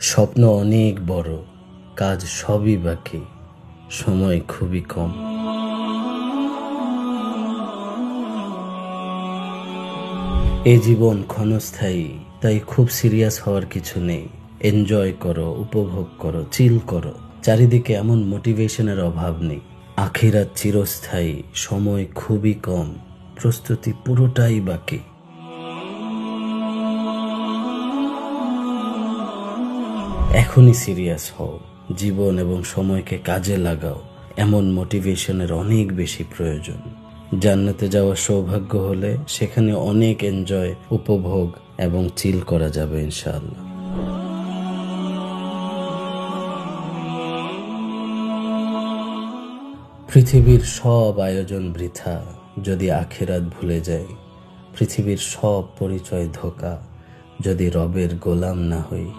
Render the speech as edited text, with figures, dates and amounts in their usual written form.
স্বপ্ন অনেক বড়, কাজ সবই বাকি, সময় খুবই কম। এ জীবন ক্ষণস্থায়ী, তাই খুব সিরিয়াস হওয়ার কিছু নেই। এনজয় করো, উপভোগ করো, চিল করো। চারিদিকে এমন মোটিভেশনের অভাব নেই। আখিরাত চিরস্থায়ী, সময় খুবই কম, প্রস্তুতি পুরোটাই বাকি। এখনই সিরিয়াস হও, জীবন এবং সময়কে কাজে লাগাও। এমন মোটিভেশনের অনেক বেশি প্রয়োজন। জান্নাতে যাওয়ার সৌভাগ্য হলে সেখানে অনেক এনজয়, উপভোগ এবং চিল করা যাবে ইনশাআল্লাহ। পৃথিবীর সব আয়োজন বৃথা যদি আখিরাত ভুলে যাই। পৃথিবীর সব পরিচয় ধোঁকা যদি রবের গোলাম না হই।